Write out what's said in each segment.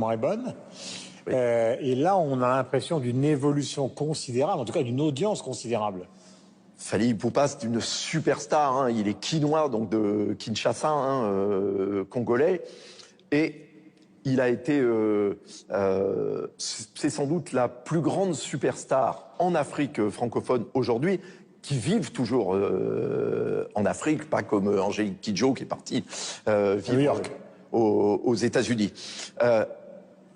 normalement est bonne. Oui. Et là, on a l'impression d'une évolution considérable, en tout cas d'une audience considérable. Fally Ipupa, c'est une superstar. Hein. Il est quinois, donc de Kinshasa, hein, congolais. Et il a été, c'est sans doute la plus grande superstar en Afrique francophone aujourd'hui, qui vivent toujours en Afrique, pas comme Angélique Kidjo qui est partie vivre aux États-Unis.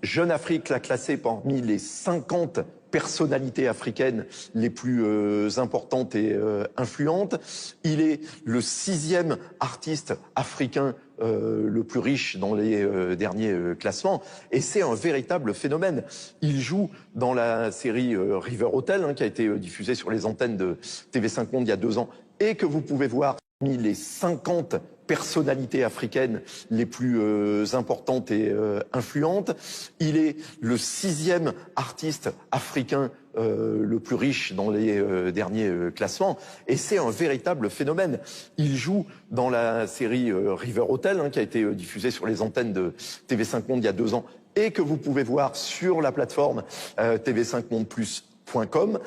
Jeune Afrique l'a classé parmi les 50 personnalités africaines les plus importantes et influentes. Il est le 6e artiste africain le plus riche dans les derniers classements. Et c'est un véritable phénomène. Il joue dans la série River Hotel, hein, qui a été diffusée sur les antennes de TV5 Monde il y a 2 ans, et que vous pouvez voir parmi les 50 personnalités africaines les plus importantes et influentes. Il est le 6e artiste africain le plus riche dans les derniers classements. Et c'est un véritable phénomène. Il joue dans la série River Hotel, hein, qui a été diffusée sur les antennes de TV5 Monde il y a 2 ans, et que vous pouvez voir sur la plateforme tv5mondeplus.com.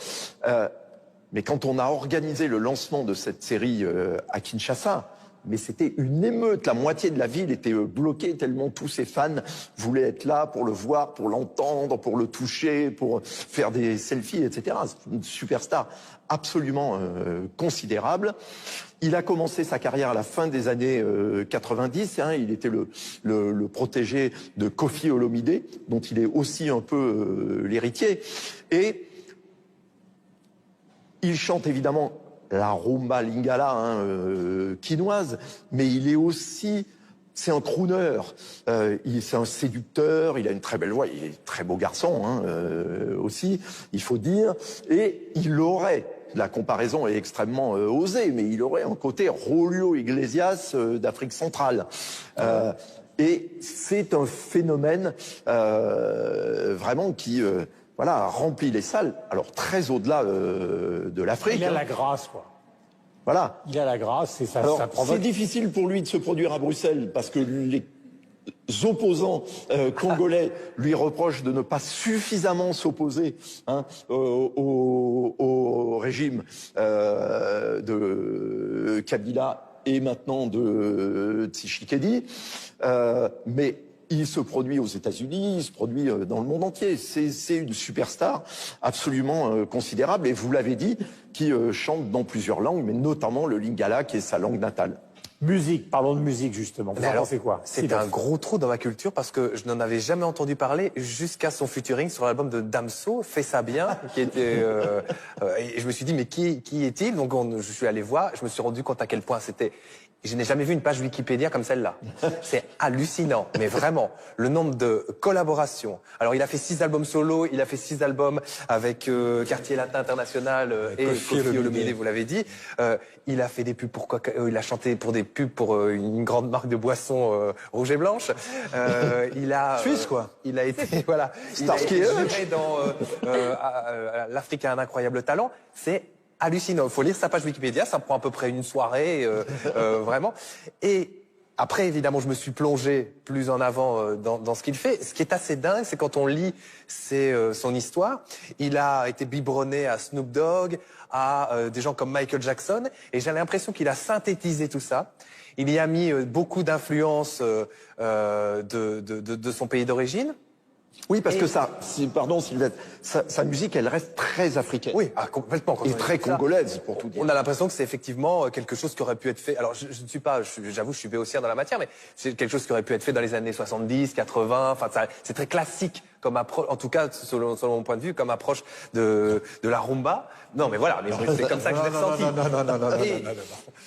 Mais quand on a organisé le lancement de cette série à Kinshasa, mais c'était une émeute. La moitié de la ville était bloquée tellement tous ses fans voulaient être là pour le voir, pour l'entendre, pour le toucher, pour faire des selfies, etc. C'est une superstar absolument considérable. Il a commencé sa carrière à la fin des années 90. Hein, il était le protégé de Koffi Olomidé, dont il est aussi un peu l'héritier. Et il chante évidemment la rumba lingala, hein, quinoise, mais il est aussi, c'est un crooner, c'est un séducteur, il a une très belle voix, il est un très beau garçon, hein, aussi, il faut dire, et il aurait, la comparaison est extrêmement osée, mais il aurait un côté Julio Iglesias d'Afrique centrale. Et c'est un phénomène vraiment qui... voilà, remplit les salles, alors très au-delà de l'Afrique. Il a la grâce, quoi. Voilà. Il a la grâce et ça provoque... C'est difficile pour lui de se produire à Bruxelles parce que les opposants congolais lui reprochent de ne pas suffisamment s'opposer, hein, au régime de Kabila et maintenant de Tshisekedi. Mais il se produit aux États-Unis, il se produit dans le monde entier. C'est une superstar absolument considérable. Et vous l'avez dit, qui chante dans plusieurs langues, mais notamment le lingala, qui est sa langue natale. Musique, parlons de musique justement. Vous en pensez quoi? C'est un gros trou dans ma culture parce que je n'en avais jamais entendu parler jusqu'à son featuring sur l'album de Damso, Fais ça bien, qui était. Et je me suis dit mais qui est-il? Donc je suis allé voir, je me suis rendu compte à quel point c'était. Je n'ai jamais vu une page Wikipédia comme celle-là. C'est hallucinant, mais vraiment. Le nombre de collaborations. Alors, il a fait 6 albums solo, il a fait 6 albums avec Quartier Latin International et Koffi Olomidé, vous l'avez dit. Il a fait des pubs pour il a chanté pour des pubs pour une grande marque de boissons rouge et blanche. Il a Suisse, quoi. Il a été voilà. Il a été juré dans l'Afrique a un incroyable talent. C'est hallucinant. Il faut lire sa page Wikipédia, ça prend à peu près une soirée, vraiment. Et après, évidemment, je me suis plongé plus en avant dans ce qu'il fait. Ce qui est assez dingue, c'est quand on lit son histoire. Il a été biberonné à Snoop Dogg, à des gens comme Michael Jackson, et j'ai l'impression qu'il a synthétisé tout ça. Il y a mis beaucoup d'influences de son pays d'origine. Oui, parce que pardon Sylvette, sa musique, elle reste très africaine. Oui, complètement. Et très congolaise, pour tout dire. On a l'impression que c'est effectivement quelque chose qui aurait pu être fait. Alors, je ne suis pas, j'avoue, je suis béotière dans la matière, mais c'est quelque chose qui aurait pu être fait dans les années 70, 80. Enfin, c'est très classique comme approche, en tout cas, selon mon point de vue, comme approche de la rumba. Non, mais voilà, c'est comme ça que je l'ai ressenti.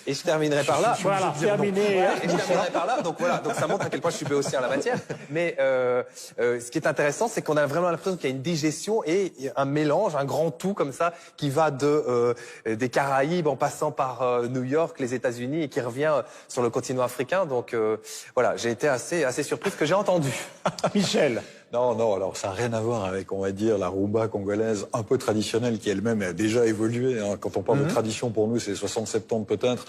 Et je terminerai par là. Voilà, terminé. Et je terminerai par là. Donc voilà, donc ça montre à quel point je suis béotien en la matière. Mais ce qui est intéressant, c'est qu'on a vraiment l'impression qu'il y a une digestion et un mélange, un grand tout comme ça, qui va des Caraïbes en passant par New York, les États-Unis, et qui revient sur le continent africain. Donc voilà, j'ai été assez surpris de ce que j'ai entendu. Michel. Non, alors ça n'a rien à voir avec, on va dire, la rumba congolaise un peu traditionnelle qui elle-même a déjà évolué. Hein. Quand on parle de tradition, pour nous, c'est 60-70 peut-être.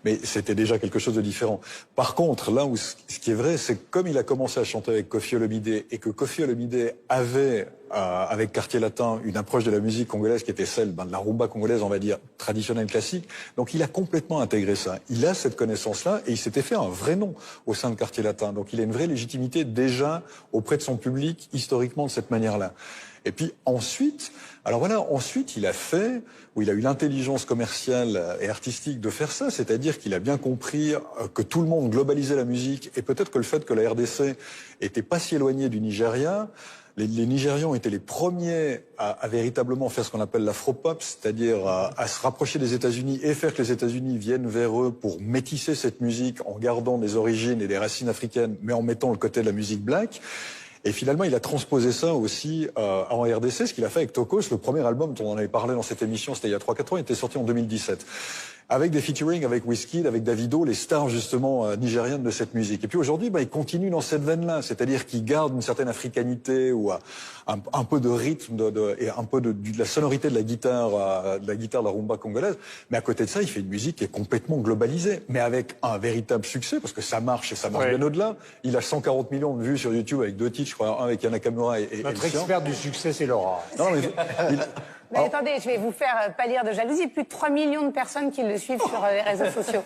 mais c'était déjà quelque chose de différent. Par contre, là où ce qui est vrai, c'est que comme il a commencé à chanter avec Koffi Olomide et que Koffi Olomide avait avec Quartier Latin une approche de la musique congolaise qui était celle de la rumba congolaise, on va dire traditionnelle classique, donc il a complètement intégré ça. Il a cette connaissance-là et il s'était fait un vrai nom au sein de Quartier Latin. Donc il a une vraie légitimité déjà auprès de son public historiquement de cette manière-là. Et puis ensuite, alors voilà, ensuite il a fait, où il a eu l'intelligence commerciale et artistique de faire ça, c'est-à-dire qu'il a bien compris que tout le monde globalisait la musique et peut-être que le fait que la RDC était pas si éloignée du Nigeria, les Nigérians étaient les premiers à véritablement faire ce qu'on appelle l'afropop, c'est-à-dire à se rapprocher des États-Unis et faire que les États-Unis viennent vers eux pour métisser cette musique en gardant des origines et des racines africaines, mais en mettant le côté de la musique black. Et finalement, il a transposé ça aussi en RDC, ce qu'il a fait avec Tokos. Le premier album dont on avait parlé dans cette émission, c'était il y a 3-4 ans, il était sorti en 2017. Avec des featuring avec Wizkid, avec Davido, les stars justement nigériennes de cette musique. Et puis aujourd'hui, il continue dans cette veine-là, c'est-à-dire qu'il garde une certaine africanité ou un peu de rythme et un peu de la sonorité de la guitare de la rumba congolaise. Mais à côté de ça, il fait une musique qui est complètement globalisée, mais avec un véritable succès parce que ça marche et ça marche bien au-delà. Il a 140 millions de vues sur YouTube avec 2 titres, je crois, un avec Yana Nakamura et notre expert du succès, c'est Laura. Non, mais Mais attendez, je vais vous faire pâlir de jalousie. Plus de 3 millions de personnes qui le suivent sur les réseaux sociaux.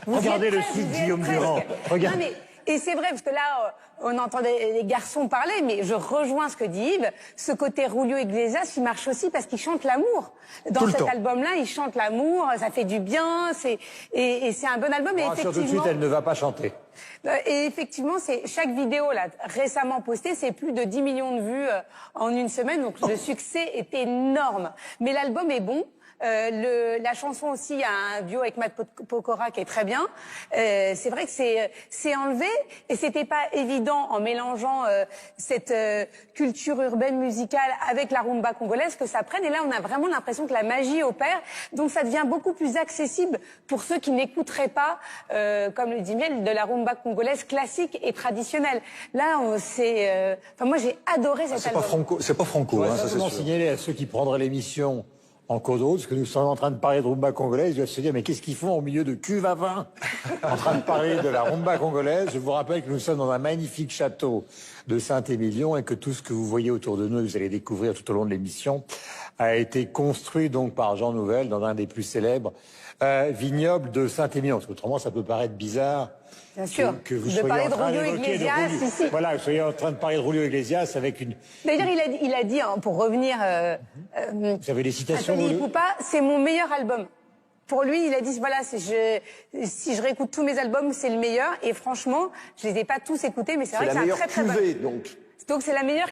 Regardez le site Guillaume Durand. Non, mais, et c'est vrai, parce que là, on entend les garçons parler, mais je rejoins ce que dit Yves. Ce côté Julio Iglesias, il marche aussi parce qu'il chante l'amour. Dans cet album-là, il chante l'amour, ça fait du bien, et c'est un bon album. Bon, effectivement, tout de suite, elle ne va pas chanter. Et effectivement, chaque vidéo là récemment postée, c'est plus de 10 millions de vues en une semaine, donc le succès est énorme. Mais l'album est bon. La chanson aussi, il y a un duo avec Matt Pokora qui est très bien. C'est vrai que c'est enlevé et c'était pas évident en mélangeant cette culture urbaine musicale avec la rumba congolaise que ça prenne. Et là, on a vraiment l'impression que la magie opère. Donc ça devient beaucoup plus accessible pour ceux qui n'écouteraient pas, comme le dit Miel, de la rumba congolaise classique et traditionnelle. Là, moi j'ai adoré cet album. C'est pas franco, Je hein, ça c'est sûr. signaler à ceux qui prendraient l'émission en cours de route, parce que nous sommes en train de parler de rumba congolaise, ils doivent se dire, mais qu'est-ce qu'ils font au milieu de cuve à vin en train de parler de la rumba congolaise. Je vous rappelle que nous sommes dans un magnifique château de Saint-Émilion et que tout ce que vous voyez autour de nous, vous allez découvrir tout au long de l'émission, a été construit donc par Jean Nouvel dans un des plus célèbres vignobles de Saint-Émilion. Parce qu'autrement, ça peut paraître bizarre. Bien sûr. Que vous de soyez parler en de train Julio d'évoquer Iglesias ici. Voilà, vous soyez en train de parler de Julio Iglesias avec une... D'ailleurs, il a dit, hein, pour revenir... Vous avez des citations Anthony Poupa, c'est mon meilleur album. Pour lui, il a dit, voilà, si je réécoute tous mes albums, c'est le meilleur. Et franchement, je les ai pas tous écoutés, mais c'est vrai que c'est un très très bon. C'est la meilleure cuvée, donc. Donc c'est la meilleure...